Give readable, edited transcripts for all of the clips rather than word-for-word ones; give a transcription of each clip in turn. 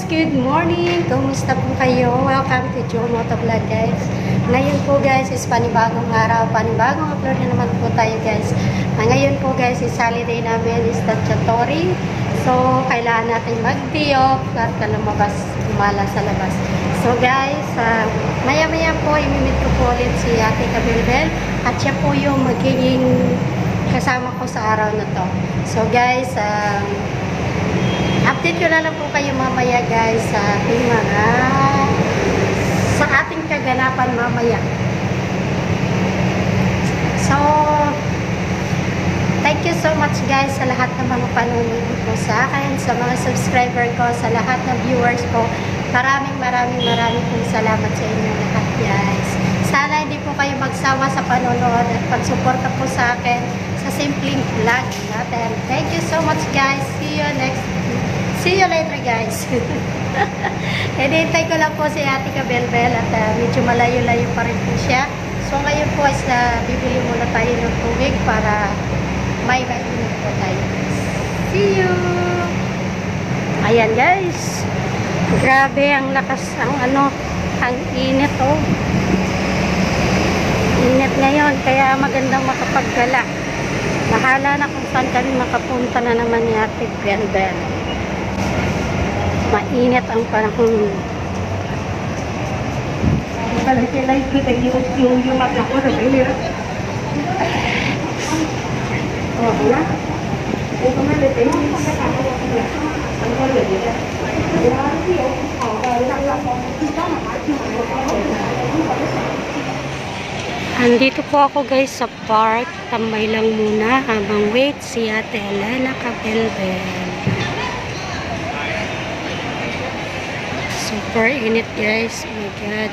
good morning! Kumusta po kayo? Welcome to Joe Moto Vlog guys. Ngayon po guys is panibagong araw, panibagong upload na naman po tayo guys. Ngayon po guys is holiday namin is statutory. So kailangan natin mag-day off at lumabas, gumala sa labas. So guys, maya-maya po imimit ko po ulit si Ate Kabelbel at siya po yung magiging kasama ko sa araw na to. So guys, update ko na lang po kayo mamaya guys sa ating kaganapan mamaya. So, thank you so much guys sa lahat ng mga panonood po sa akin, sa mga subscriber ko, sa lahat ng viewers ko. Maraming pong salamat sa inyo lahat guys. Sana hindi po kayo magsawa sa panonood at pagsuporta po sa akin sa simpleng vlog natin. Thank you so much guys. See you later guys. Hinihintay ko lang po si Ate Kabelbel at medyo malayo-layo pa rin po siya. So ngayon po is bibili muna tayo ng tubig para may mainit po tayo. See you! Ayan guys. Grabe ang lakas ang init oh. Init ngayon kaya magandang makapaggala. Bahala na kung saan kami makapunta na naman ni Ate Kabelbel. Mainit ang panahon. Andito po ako guys sa park. Tambay lang muna habang wait si Ate Elena Kabelbel. Super init guys, oh my god.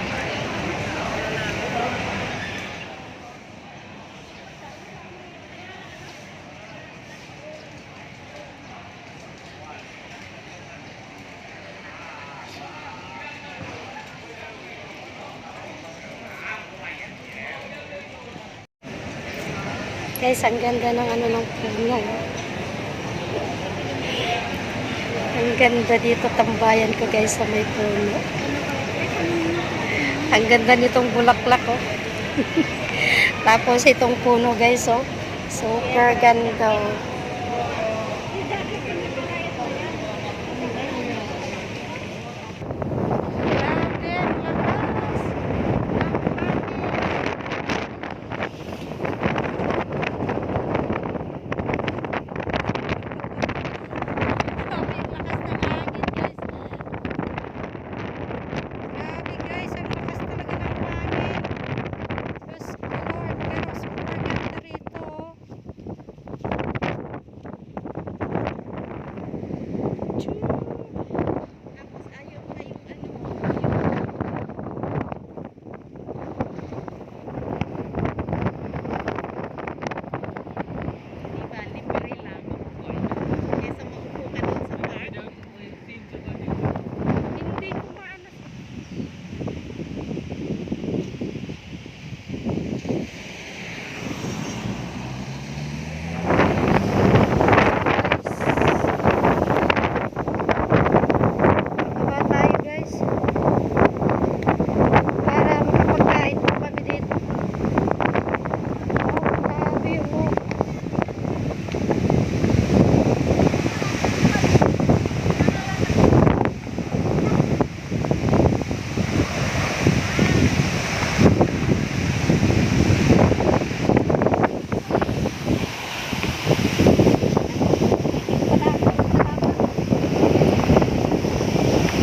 Guys, ang ganda ng ng puno. Ang ganda dito, tambayan ko guys sa may puno. Ang ganda nitong bulaklak oh. Tapos itong puno guys oh. Super ganda oh.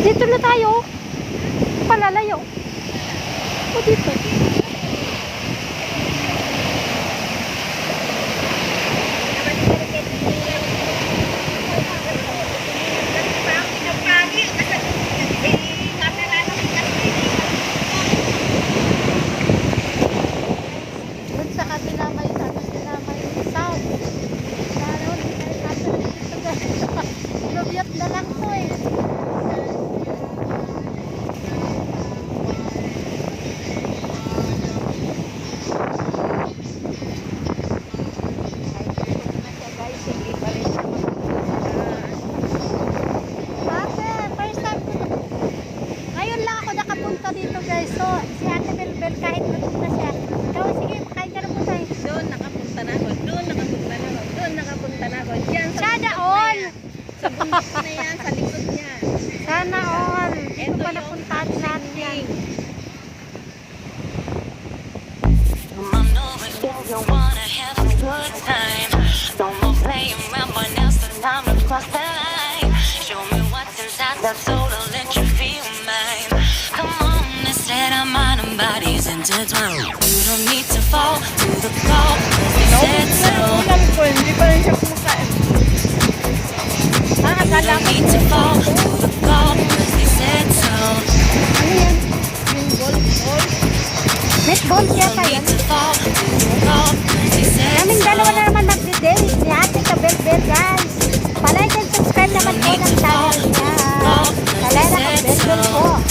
Dito na tayo. Palalayo. O dito. Doon sa kabila may sound. Lubiyot na lang to eh. Sa bundok na yan, sa likod niya. Sana all. Dito Ito pala yung puntahan natin yan. If you wanna have a good time, no more playing around, but now's the time to cross the line. Show me what's inside that soul, I'll let you feel mine. Come on, let's let our mind and bodies intertwine. You don't need to fall to the floor, 'cause we said so. Ulam ko, hindi pa rin siya kumakain. You don't need to fall to the floor, 'cause we said so. Ano yan? Yung ball. Netball You kaya don't pa yan? need to fall to the floor, 'cause we said Kaming dalawa na so. naman nagde-date ni Ate Kabel-Bel, guys. Palike and subscribe naman po ng channel niya. Kalera Kabel-Bel po.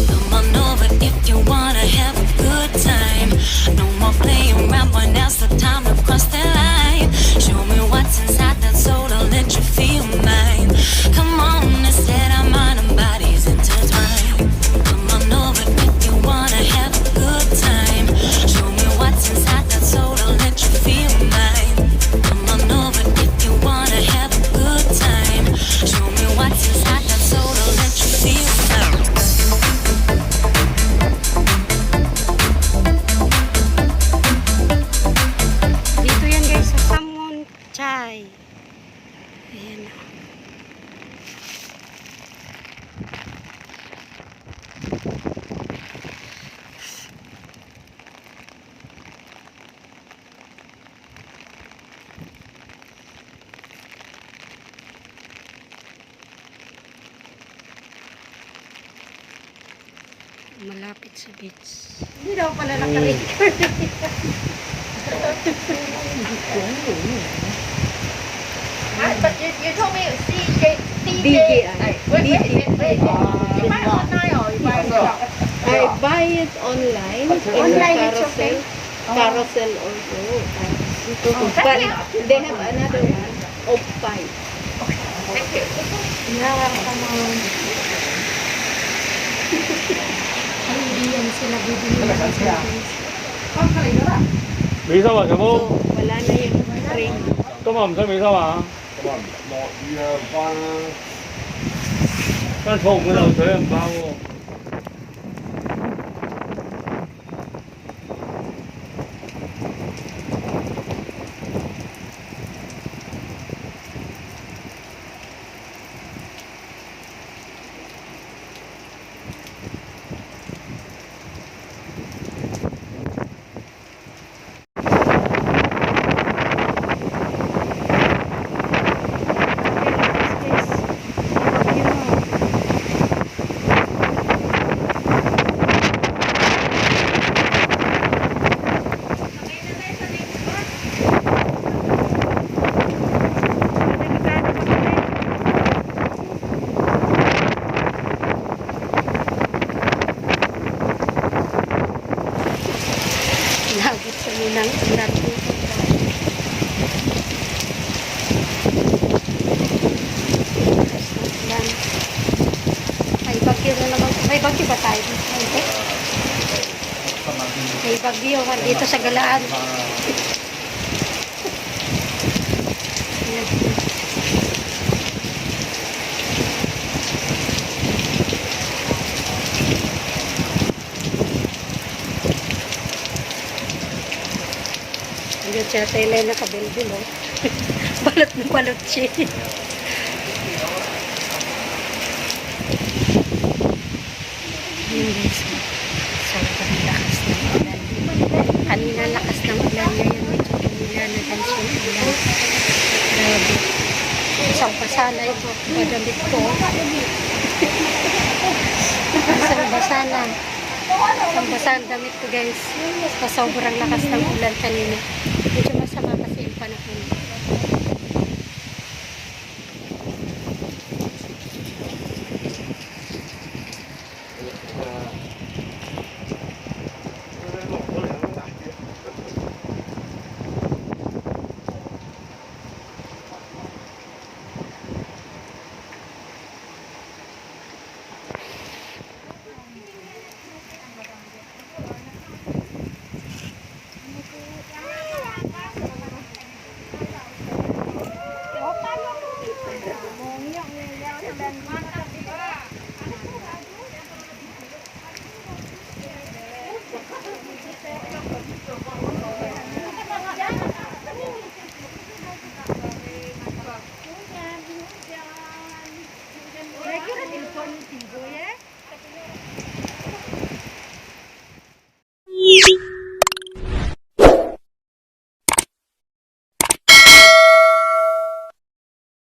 Come on over if you wanna have a good time. No more playing around, but now's the time to cross the line. Show me what's inside that soul, I'll let you feel mine. Come on, let's let our mind and bodies intertwine. Come on over if you wanna have a good time. Show me what's inside that soul, I'll let you feel mine. Come on over if you wanna have a good time. Show me what's inside that soul, I'll let you feel mine. Dito yan guys sa Samon Chai. Ayan o. Malapit sa beach. Hindi daw pala naka-record. But you told me DJI. Wait. You buy it online or you buy it shop? I buy it online in Online, it's Carousel. okay. Carousel also. But they have another one of 5. Thank you. Ay, hindi yan sila bibili ng guys.美心話有冇？ So, wala na yung ring. 今日唔使美心話，咁啊，落雨啊，唔翻啦。但係坐唔會流水啊，唔包喎。Nabot sa munang ulan dito. Ulan. May bagyo na naman. May bagyo ba tayo dito? Hindi. May bagyo dito sa Galaan. Ayun siya, tayo nakabelbel, oh. Balot na balot siya. Yun guys, sobrang lakas ng ulan. Kanina lakas ng ulan, ngayon medyo tumila na din siya ng ulan. Grabe. Isang pasanay ko, madamit ko. Isang basana. Isang basana damit ko guys. Sa sobrang lakas ng ulan kanina. Medyo masama kasi yung panahon. than one